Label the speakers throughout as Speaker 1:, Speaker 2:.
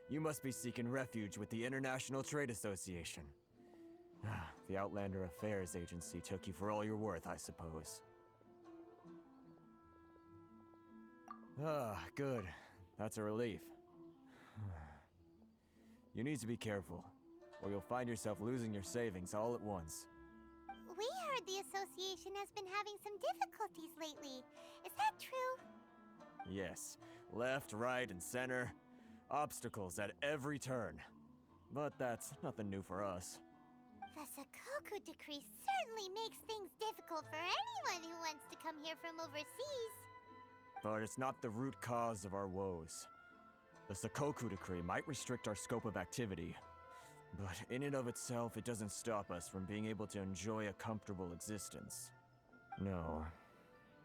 Speaker 1: You must be seeking refuge with the International Trade Association. The Outlander Affairs Agency took you for all you're worth, I suppose. Good. That's a relief. You need to be careful, or you'll find yourself losing your savings all at once.
Speaker 2: We heard the association has been having some difficulties lately. Is that true?
Speaker 1: Yes. Left, right, and center. Obstacles at every turn. But that's nothing new for us.
Speaker 2: The Sakoku decree certainly makes things difficult for anyone who wants to come here from overseas.
Speaker 1: But it's not the root cause of our woes. The Sakoku decree might restrict our scope of activity, but in and of itself, it doesn't stop us from being able to enjoy a comfortable existence. No.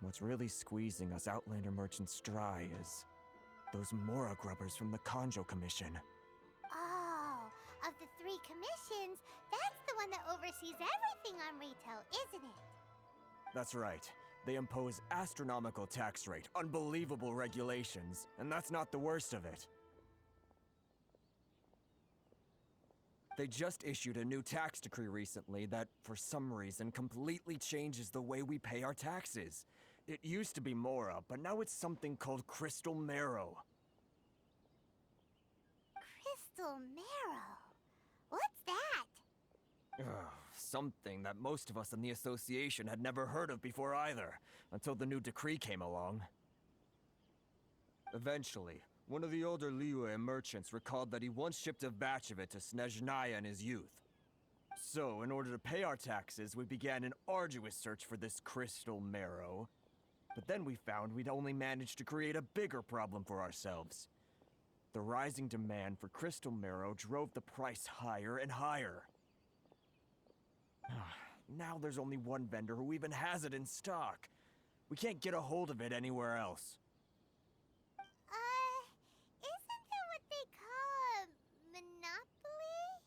Speaker 1: What's really squeezing us Outlander merchants dry is those Mora grubbers from the Kanjo Commission.
Speaker 2: Oh, of the 3 commissions, that's the one that oversees everything on retail, isn't it?
Speaker 1: That's right. They impose astronomical tax rate, unbelievable regulations, and that's not the worst of it. They just issued a new tax decree recently that, for some reason, completely changes the way we pay our taxes. It used to be Mora, but now it's something called Crystal Marrow.
Speaker 2: Crystal Marrow? What's that?
Speaker 1: Something that most of us in the association had never heard of before either, until the new decree came along. Eventually, one of the older Liyue merchants recalled that he once shipped a batch of it to Snezhnaya in his youth. So, in order to pay our taxes, we began an arduous search for this crystal marrow. But then we found we'd only managed to create a bigger problem for ourselves. The rising demand for crystal marrow drove the price higher and higher. Now there's only one vendor who even has it in stock. We can't get a hold of it anywhere else.
Speaker 2: Isn't that what they call a monopoly?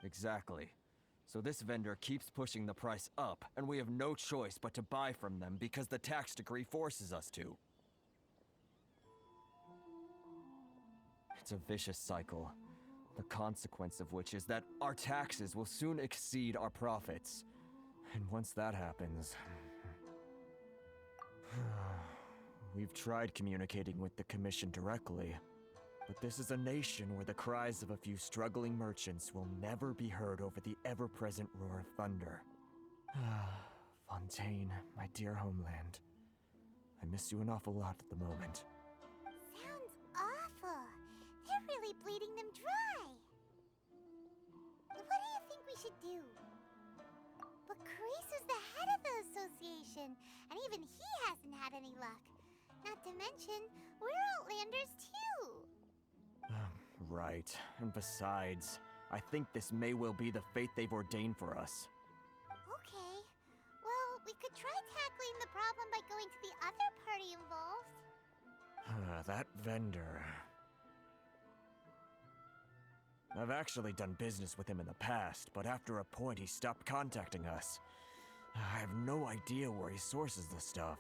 Speaker 1: Exactly. So this vendor keeps pushing the price up, and we have no choice but to buy from them because the tax decree forces us to. It's a vicious cycle. The consequence of which is that our taxes will soon exceed our profits. And once that happens... We've tried communicating with the Commission directly, but this is a nation where the cries of a few struggling merchants will never be heard over the ever-present roar of thunder. Fontaine, my dear homeland. I miss you an awful lot at the moment.
Speaker 2: Sounds awful. They're really bleeding them dry. What do you think we should do? But Karisu's the head of the association, and even he hasn't had any luck. Not to mention, we're Outlanders too.
Speaker 1: Right. And besides, I think this may well be the fate they've ordained for us.
Speaker 2: Okay. Well, we could try tackling the problem by going to the other party involved.
Speaker 1: That vendor... I've actually done business with him in the past, but after a point he stopped contacting us. I have no idea where he sources the stuff.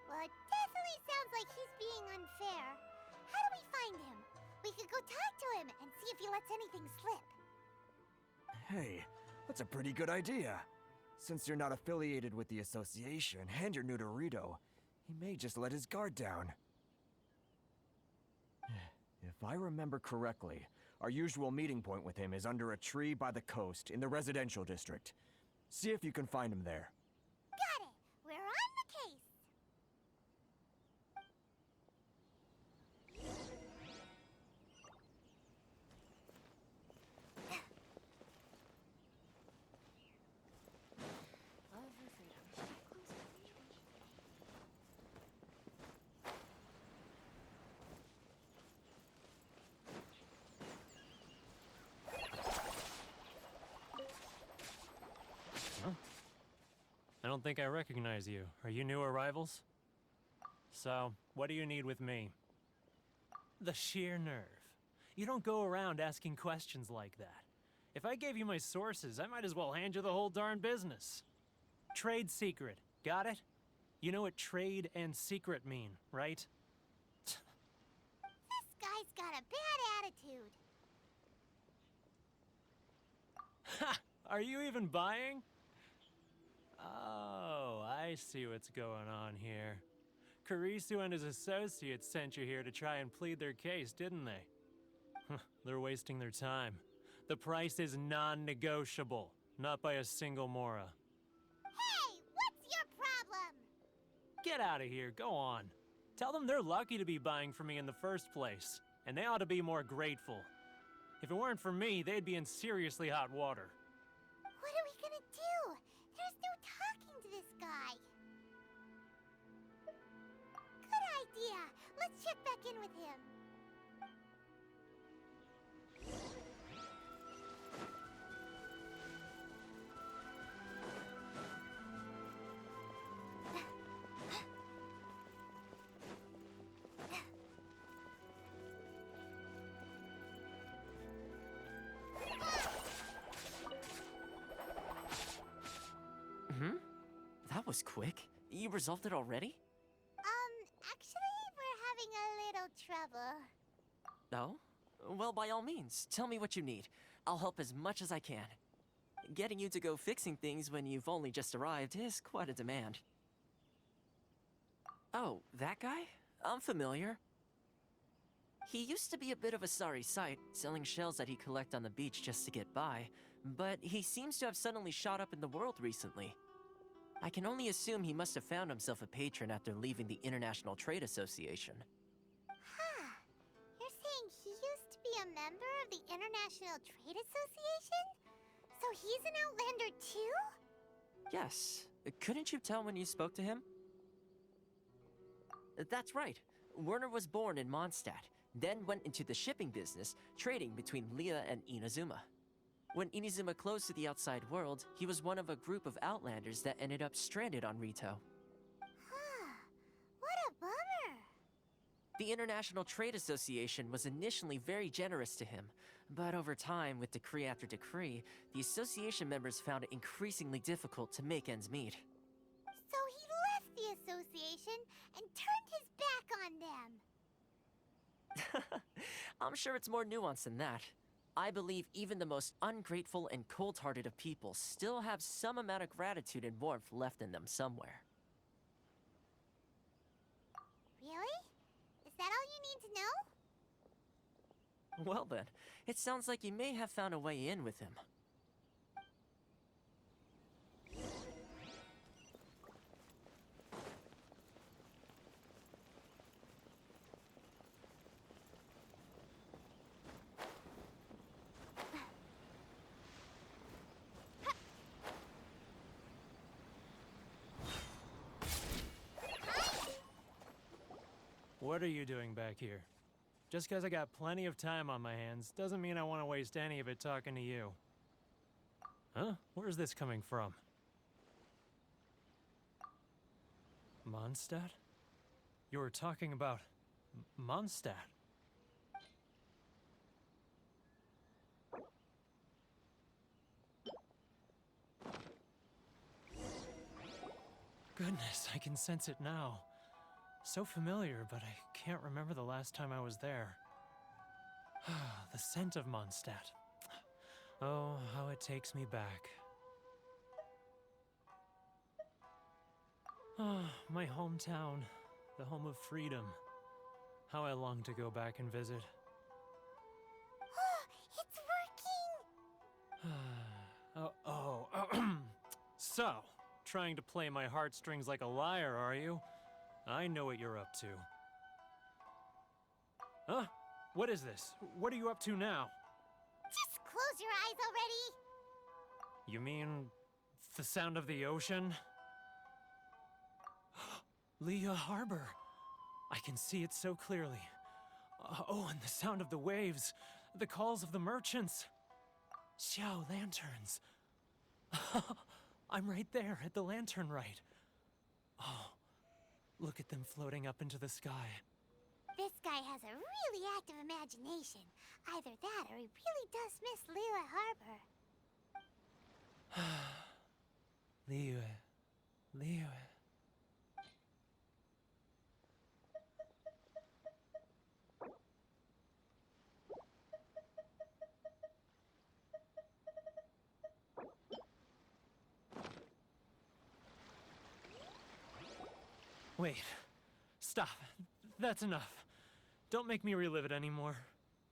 Speaker 2: Well, it definitely sounds like he's being unfair. How do we find him? We could go talk to him and see if he lets anything slip.
Speaker 1: Hey, that's a pretty good idea. Since you're not affiliated with the association and you're new to Rito, he may just let his guard down. If I remember correctly, our usual meeting point with him is under a tree by the coast in the residential district. See if you can find him there.
Speaker 2: Got it! We're on the case!
Speaker 3: I don't think I recognize you. Are you new arrivals? So, what do you need with me? The sheer nerve. You don't go around asking questions like that. If I gave you my sources, I might as well hand you the whole darn business. Trade secret. Got it? You know what trade and secret mean, right?
Speaker 2: attitude.
Speaker 3: Ha! Are you even buying? Oh, I see what's going on here. Karisu and his associates sent you here to try and plead their case, didn't they? They're wasting their time. The price is non-negotiable, not by a single Mora.
Speaker 2: Hey, what's your problem?
Speaker 3: Get out of here, go on. Tell them they're lucky to be buying from me in the first place, and they ought to be more grateful. If it weren't for me, they'd be in seriously hot water.
Speaker 2: What are we gonna do? There's no talking to this guy. Good idea. Let's check back in with him.
Speaker 4: That was quick. You resolved it already?
Speaker 2: Actually, we're having a little trouble.
Speaker 4: Oh? Well, by all means, tell me what you need. I'll help as much as I can. Getting you to go fixing things when you've only just arrived is quite a demand. Oh, that guy? I'm familiar. He used to be a bit of a sorry sight, selling shells that he'd collect on the beach just to get by, but he seems to have suddenly shot up in the world recently. I can only assume he must have found himself a patron after leaving the International Trade Association.
Speaker 2: Huh. You're saying he used to be a member of the International Trade Association? So he's an Outlander too?
Speaker 4: Yes. Couldn't you tell when you spoke to him? That's right. Werner was born in Mondstadt, then went into the shipping business, trading between Leah and Inazuma. When Inazuma closed to the outside world, he was one of a group of Outlanders that ended up stranded on Rito.
Speaker 2: Huh. What a bummer.
Speaker 4: The International Trade Association was initially very generous to him, but over time, with decree after decree, the association members found it increasingly difficult to make ends meet.
Speaker 2: So he left the association and turned his back on them.
Speaker 4: I'm sure it's more nuanced than that. I believe even the most ungrateful and cold-hearted of people still have some amount of gratitude and warmth left in them somewhere.
Speaker 2: Really? Is that all you need to know?
Speaker 4: Well then, it sounds like you may have found a way in with him.
Speaker 3: What are you doing back here? Just because I got plenty of time on my hands doesn't mean I want to waste any of it talking to you. Huh? Where's this coming from? Mondstadt? You were talking about Mondstadt. Goodness, I can sense it now. So familiar, but I can't remember the last time I was there. The scent of Mondstadt. Oh, how it takes me back. Oh, my hometown, the home of freedom. How I long to go back and visit.
Speaker 2: It's working!
Speaker 3: So, trying to play my heartstrings like a liar, are you? I know what you're up to. Huh? What is this? What are you up to now?
Speaker 2: Just close your eyes already!
Speaker 3: You mean the sound of the ocean? Leah Harbor. I can see it so clearly. Oh, and the sound of the waves. The calls of the merchants. Xiao lanterns. I'm right there at the lantern right. Oh, look at them floating up into the sky.
Speaker 2: This guy has a really active imagination. Either that or he really does miss Liyue Harbor.
Speaker 3: Liyue. Wait. Stop. That's enough. Don't make me relive it anymore.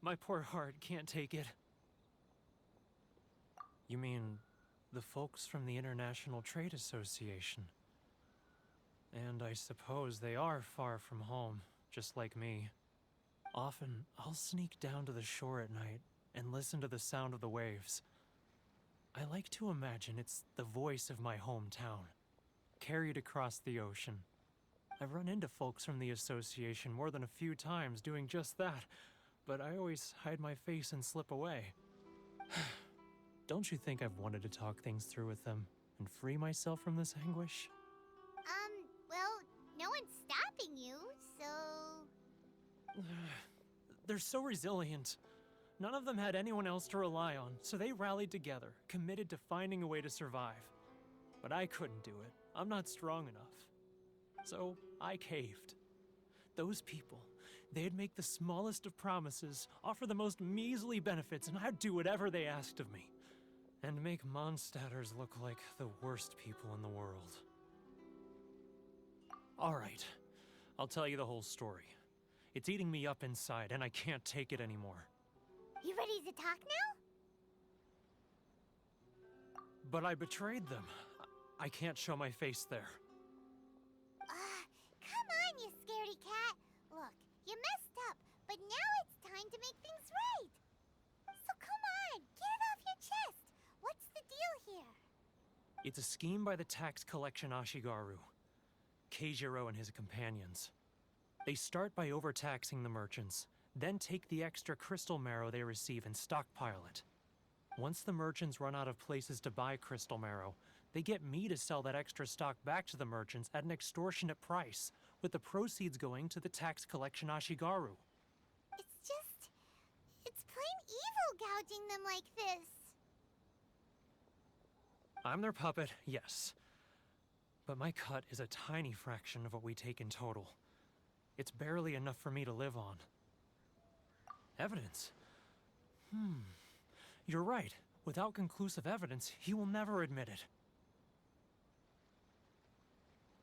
Speaker 3: My poor heart can't take it. You mean the folks from the International Trade Association? And I suppose they are far from home, just like me. Often, I'll sneak down to the shore at night and listen to the sound of the waves. I like to imagine it's the voice of my hometown, carried across the ocean. I've run into folks from the association more than a few times doing just that, but I always hide my face and slip away. Don't you think I've wanted to talk things through with them and free myself from this anguish?
Speaker 2: Well, no one's stopping you, so...
Speaker 3: They're so resilient. None of them had anyone else to rely on, so they rallied together, committed to finding a way to survive. But I couldn't do it. I'm not strong enough. So I caved. Those people, they'd make the smallest of promises, offer the most measly benefits, and I'd do whatever they asked of me. And make Mondstadters look like the worst people in the world. Alright, I'll tell you the whole story. It's eating me up inside, and I can't take it anymore.
Speaker 2: You ready to talk now?
Speaker 3: But I betrayed them. I can't show my face there.
Speaker 2: Come on, you scaredy cat. Look, you messed up, but now it's time to make things right. So come on, get it off your chest. What's the deal here?
Speaker 3: It's a scheme by the tax collection Ashigaru, Keijiro and his companions. They start by overtaxing the merchants, then take the extra crystal marrow they receive and stockpile it. Once the merchants run out of places to buy crystal marrow, they get me to sell that extra stock back to the merchants at an extortionate price, with the proceeds going to the tax collection Ashigaru.
Speaker 2: It's plain evil gouging them like this.
Speaker 3: I'm their puppet, yes. But my cut is a tiny fraction of what we take in total. It's barely enough for me to live on. Evidence? You're right. Without conclusive evidence, he will never admit it.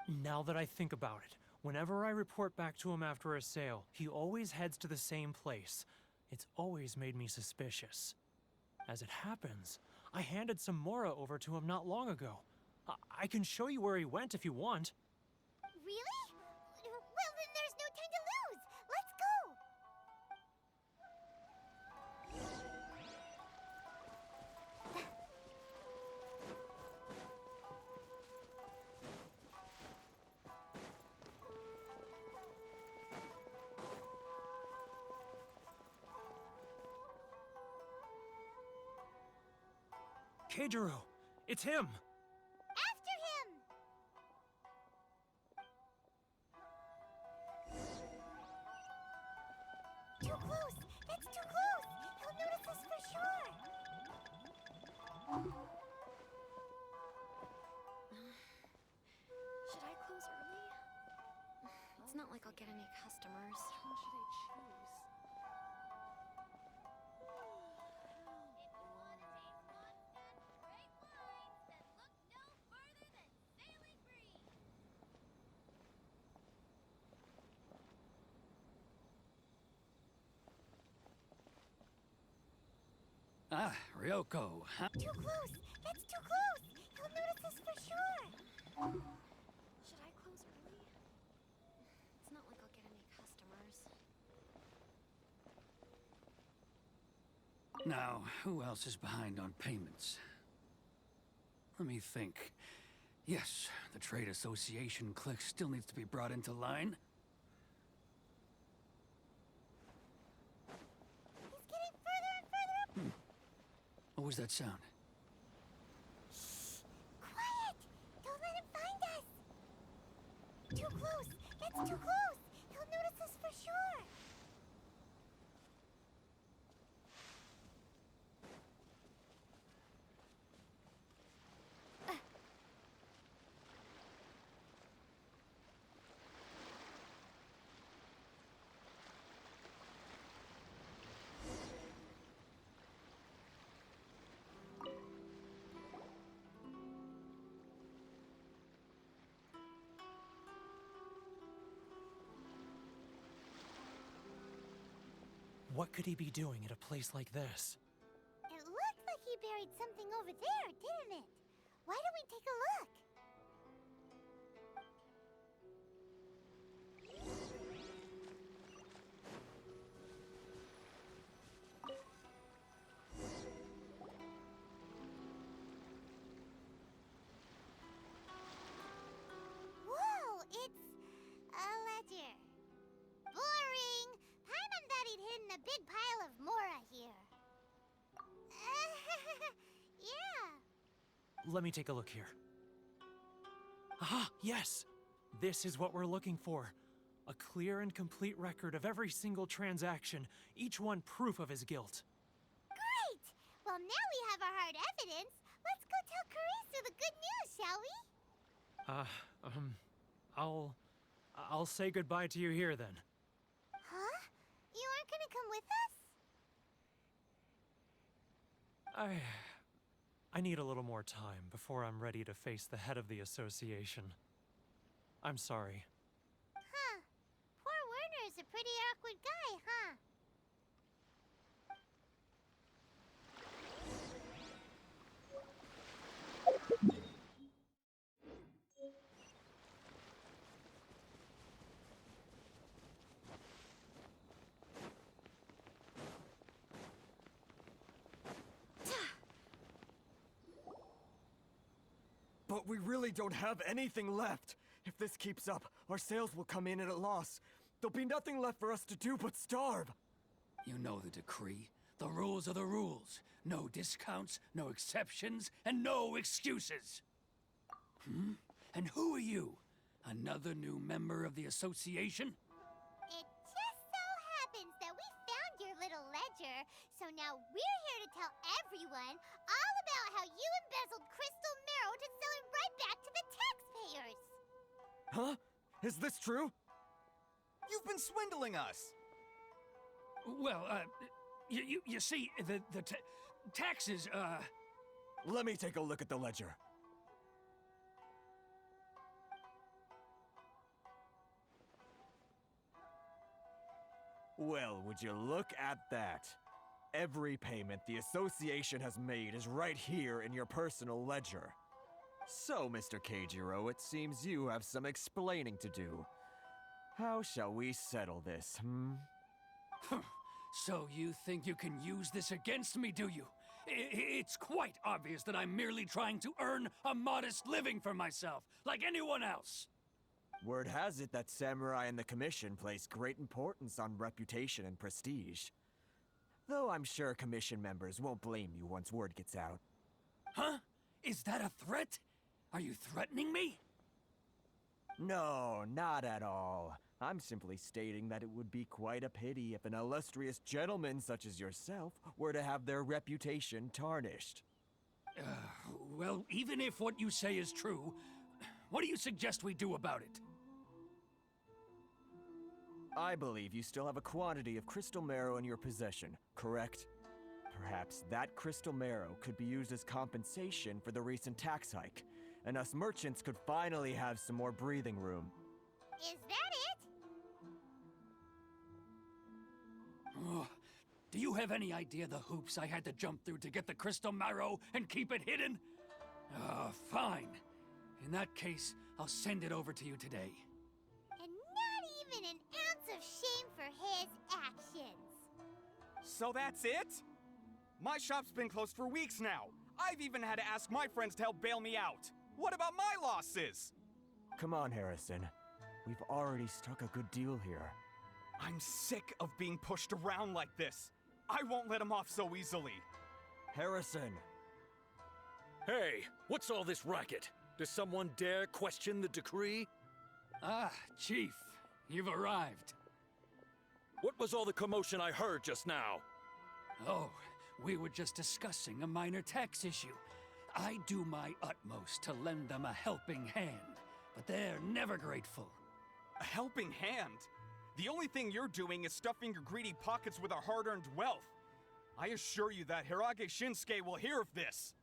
Speaker 3: Now that I think about it, whenever I report back to him after a sale, he always heads to the same place. It's always made me suspicious. As it happens, I handed some Mora over to him not long ago. I can show you where he went if you want.
Speaker 2: Really? Well, then there's no time to lose. Let's go.
Speaker 3: Keijiro, it's him!
Speaker 2: After him! Too close! That's too close! He'll notice us for sure!
Speaker 5: Should I close early? It's not like I'll get any customers. Which one should I choose?
Speaker 6: Ah, Ryoko, huh?
Speaker 2: Too close! That's too close! He'll notice us for sure!
Speaker 5: Should I close early? It's not like I'll get any customers.
Speaker 6: Now, who else is behind on payments? Let me think. Yes, the Trade Association clique still needs to be brought into line.
Speaker 2: He's getting further and further up!
Speaker 6: What was that sound?
Speaker 2: Quiet! Don't let him find us! Too close! That's too close! He'll notice us for sure!
Speaker 3: What could he be doing at a place like this?
Speaker 2: It looked like he buried something over there, didn't it? Why don't we take a look? Whoa, it's a ledger. Boring. Paimon thought he'd hidden a big pile of Mora here. Yeah.
Speaker 3: Let me take a look here. Aha, yes! This is what we're looking for. A clear and complete record of every single transaction, each one proof of his guilt.
Speaker 2: Great! Well, now we have our hard evidence. Let's go tell Karisu the good news, shall we?
Speaker 3: I'll say goodbye to you here then.
Speaker 2: Huh? You aren't gonna come with us?
Speaker 3: I need a little more time before I'm ready to face the head of the association. I'm sorry.
Speaker 2: Huh. Poor Werner's a pretty awkward guy, huh?
Speaker 1: But we really don't have anything left. If this keeps up, our sales will come in at a loss. There'll be nothing left for us to do but starve.
Speaker 6: You know the decree. The rules are the rules. No discounts, no exceptions, and no excuses. And who are you? Another new member of the association?
Speaker 2: It just so happens that we found your little ledger, so now we're here to tell everyone all about how you embezzled crystal marrow to sell it right back to the taxpayers.
Speaker 1: Huh? Is this true?
Speaker 7: You've been swindling us!
Speaker 6: Well, you see, the taxes,
Speaker 1: Let me take a look at the ledger. Well, would you look at that? Every payment the association has made is right here in your personal ledger. So, Mr. Keijiro, it seems you have some explaining to do. How shall we settle this,
Speaker 6: So you think you can use this against me, do you? It's quite obvious that I'm merely trying to earn a modest living for myself, like anyone else.
Speaker 1: Word has it that Samurai and the Commission place great importance on reputation and prestige. Though I'm sure Commission members won't blame you once word gets out.
Speaker 6: Huh? Is that a threat? Are you threatening me?
Speaker 1: No, not at all. I'm simply stating that it would be quite a pity if an illustrious gentleman such as yourself were to have their reputation tarnished.
Speaker 6: Well, even if what you say is true, what do you suggest we do about it?
Speaker 1: I believe you still have a quantity of crystal marrow in your possession, correct? Perhaps that crystal marrow could be used as compensation for the recent tax hike, and us merchants could finally have some more breathing room.
Speaker 2: Is that it?
Speaker 6: Oh, do you have any idea the hoops I had to jump through to get the crystal marrow and keep it hidden? Fine. In that case, I'll send it over to you today.
Speaker 2: And not even an ounce of shame for his actions.
Speaker 7: So that's it? My shop's been closed for weeks now. I've even had to ask my friends to help bail me out. What about my losses?
Speaker 1: Come on, Harrison. We've already struck a good deal here.
Speaker 7: I'm sick of being pushed around like this. I won't let him off so easily.
Speaker 1: Harrison!
Speaker 8: Hey, what's all this racket? Does someone dare question the decree?
Speaker 6: Ah, Chief, you've arrived.
Speaker 8: What was all the commotion I heard just now?
Speaker 6: Oh, we were just discussing a minor tax issue. I do my utmost to lend them a helping hand, but they're never grateful.
Speaker 7: A helping hand? The only thing you're doing is stuffing your greedy pockets with our hard-earned wealth. I assure you that Hirage Shinsuke will hear of this.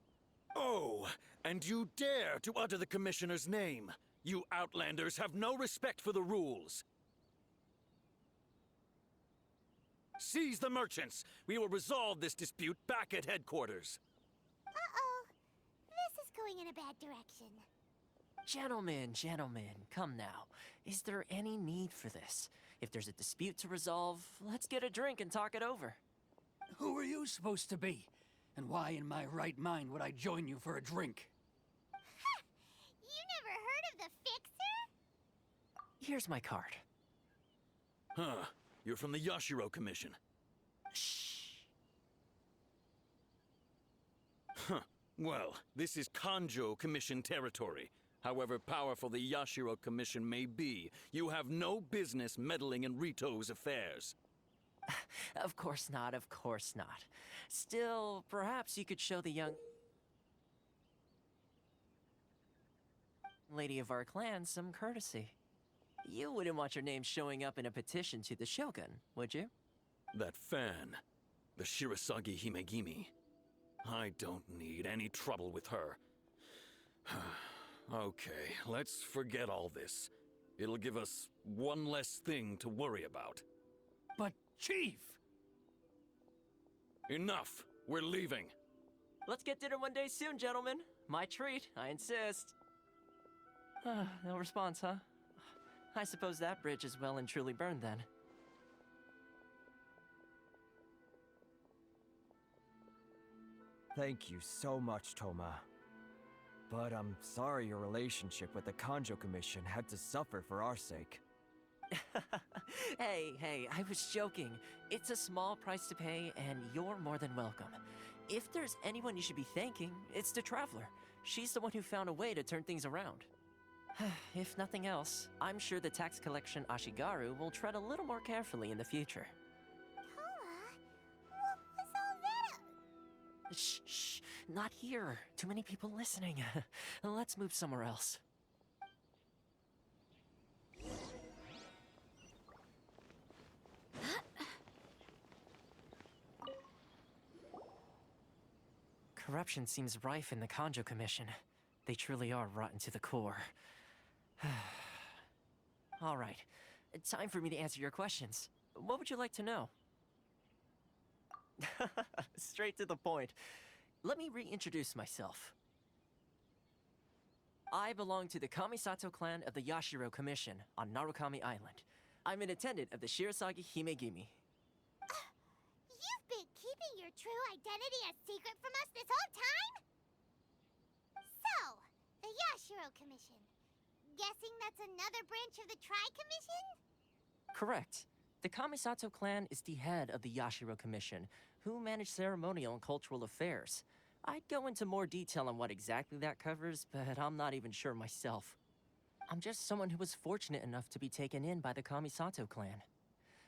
Speaker 8: Oh, and you dare to utter the Commissioner's name. You Outlanders have no respect for the rules. Seize the merchants! We will resolve this dispute back at headquarters.
Speaker 2: Uh-oh. This is going in a bad direction.
Speaker 4: Gentlemen, come now. Is there any need for this? If there's a dispute to resolve, let's get a drink and talk it over.
Speaker 6: Who are you supposed to be? And why in my right mind would I join you for a drink?
Speaker 2: Ha! You never heard of the Fixer?
Speaker 4: Here's my card.
Speaker 8: Huh. You're from the Yashiro Commission.
Speaker 4: Shh.
Speaker 8: Huh. Well, this is Kanjo Commission territory. However powerful the Yashiro Commission may be, you have no business meddling in Rito's affairs.
Speaker 4: Of course not, of course not. Still, perhaps you could show the young lady of our clan some courtesy. You wouldn't want your name showing up in a petition to the Shogun, would you?
Speaker 8: That fan, the Shirasagi Himegimi. I don't need any trouble with her. Okay, let's forget all this. It'll give us one less thing to worry about.
Speaker 6: But, Chief!
Speaker 8: Enough! We're leaving.
Speaker 4: Let's get dinner one day soon, gentlemen. My treat, I insist. No response, huh? I suppose that bridge is well and truly burned then.
Speaker 1: Thank you so much, Toma. But I'm sorry your relationship with the Kanjo Commission had to suffer for our sake.
Speaker 4: Hey, I was joking. It's a small price to pay, and you're more than welcome. If there's anyone you should be thanking, it's the Traveler. She's the one who found a way to turn things around. If nothing else, I'm sure the tax collection Ashigaru will tread a little more carefully in the future.
Speaker 2: Toma? What was all that?
Speaker 4: Shh, not here. Too many people listening. Let's move somewhere else. Corruption seems rife in the Kanjo Commission. They truly are rotten to the core. All right, time for me to answer your questions. What would you like to know? Straight to the point. Let me reintroduce myself. I belong to the Kamisato clan of the Yashiro Commission on Narukami Island. I'm an attendant of the Shirasagi Himegimi.
Speaker 2: You've been keeping your true identity a secret from us this whole time? So, the Yashiro Commission. Guessing that's another branch of the Tri-Commission?
Speaker 4: Correct. The Kamisato clan is the head of the Yashiro Commission, who manage ceremonial and cultural affairs. I'd go into more detail on what exactly that covers, but I'm not even sure myself. I'm just someone who was fortunate enough to be taken in by the Kamisato clan.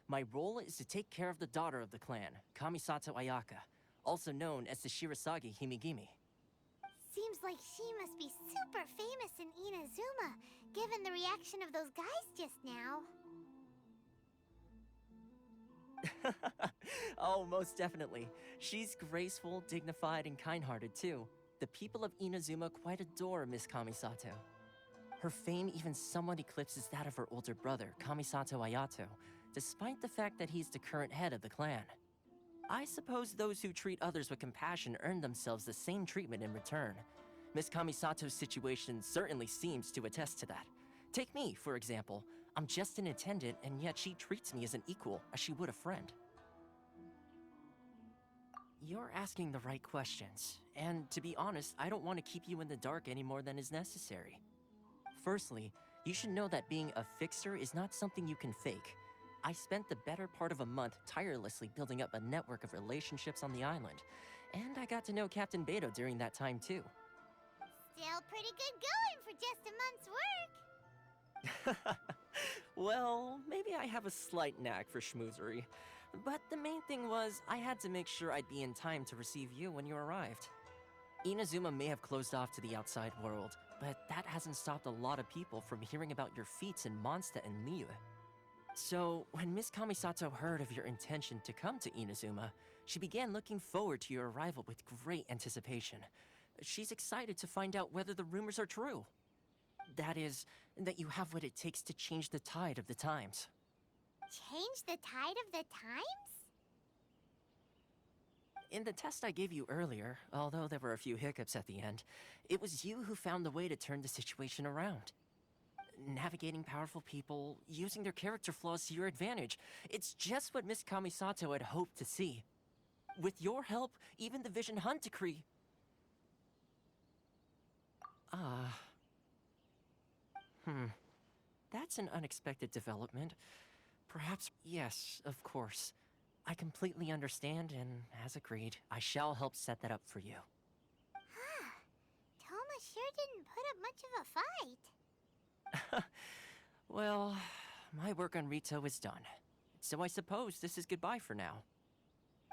Speaker 4: My role is to take care of the daughter of the clan, Kamisato Ayaka, also known as the Shirasagi Himegimi.
Speaker 2: Seems like she must be super famous in Inazuma, given the reaction of those guys just now.
Speaker 4: Oh, most definitely. She's graceful, dignified, and kind-hearted too. The people of Inazuma quite adore Miss Kamisato. Her fame even somewhat eclipses that of her older brother, Kamisato Ayato, despite the fact that he's the current head of the clan. I suppose those who treat others with compassion earn themselves the same treatment in return. Miss Kamisato's situation certainly seems to attest to that. Take me, for example. I'm just an attendant, and yet she treats me as an equal, as she would a friend. You're asking the right questions, and to be honest, I don't want to keep you in the dark any more than is necessary. Firstly, you should know that being a fixer is not something you can fake. I spent the better part of a month tirelessly building up a network of relationships on the island, and I got to know Captain Beto during that time too.
Speaker 2: Still pretty good going for just a month's work.
Speaker 4: Well, maybe I have a slight knack for schmoozery. But the main thing was, I had to make sure I'd be in time to receive you when you arrived. Inazuma may have closed off to the outside world, but that hasn't stopped a lot of people from hearing about your feats in Mondstadt and Liyue. So, when Miss Kamisato heard of your intention to come to Inazuma, she began looking forward to your arrival with great anticipation. She's excited to find out whether the rumors are true. That is, that you have what it takes to change the tide of the times.
Speaker 2: Change the tide of the times?
Speaker 4: In the test I gave you earlier, although there were a few hiccups at the end, it was you who found the way to turn the situation around. Navigating powerful people, using their character flaws to your advantage. It's just what Miss Kamisato had hoped to see. With your help, even the Vision Hunt decree... That's an unexpected development. Perhaps... Yes, of course. I completely understand, and as agreed, I shall help set that up for you.
Speaker 2: Toma sure didn't put up much of a fight.
Speaker 4: Well, my work on Rito is done. So I suppose this is goodbye for now.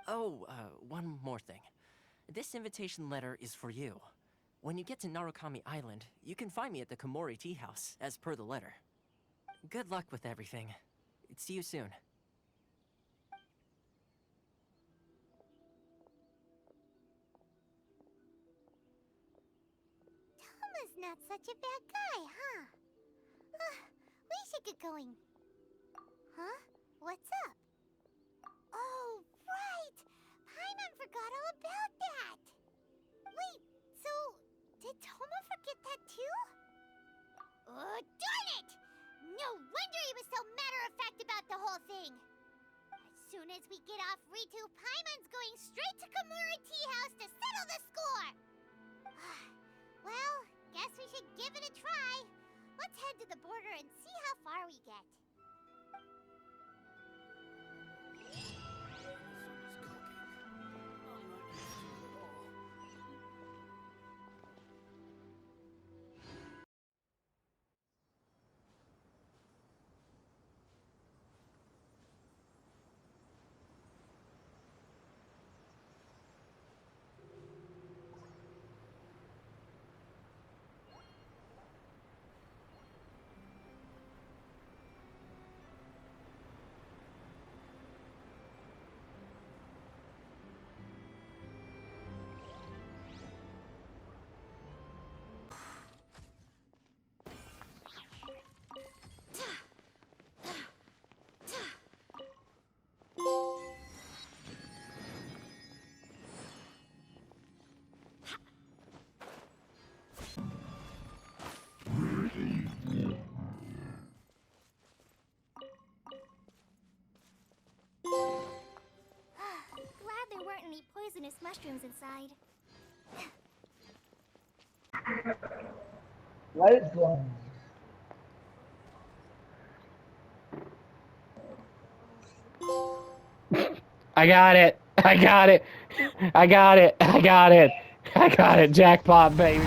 Speaker 4: Oh, one more thing. This invitation letter is for you. When you get to Narukami Island, you can find me at the Komori Tea House, as per the letter. Good luck with everything. See you soon.
Speaker 2: Toma's not such a bad guy, huh? We should get going. Huh? What's up? Oh, right! Paimon forgot all about that! Wait, so... did Toma forget that too? Oh, darn it! No wonder he was so matter-of-fact about the whole thing! As soon as we get off Ritu, Paimon's going straight to Komori Tea House to settle the score! Well, guess we should give it a try. Let's head to the border and see how far we get.
Speaker 5: Glad there weren't any poisonous mushrooms inside.
Speaker 9: What is going on? I got it. I got it. I got it. I got it. I got it. Jackpot, baby.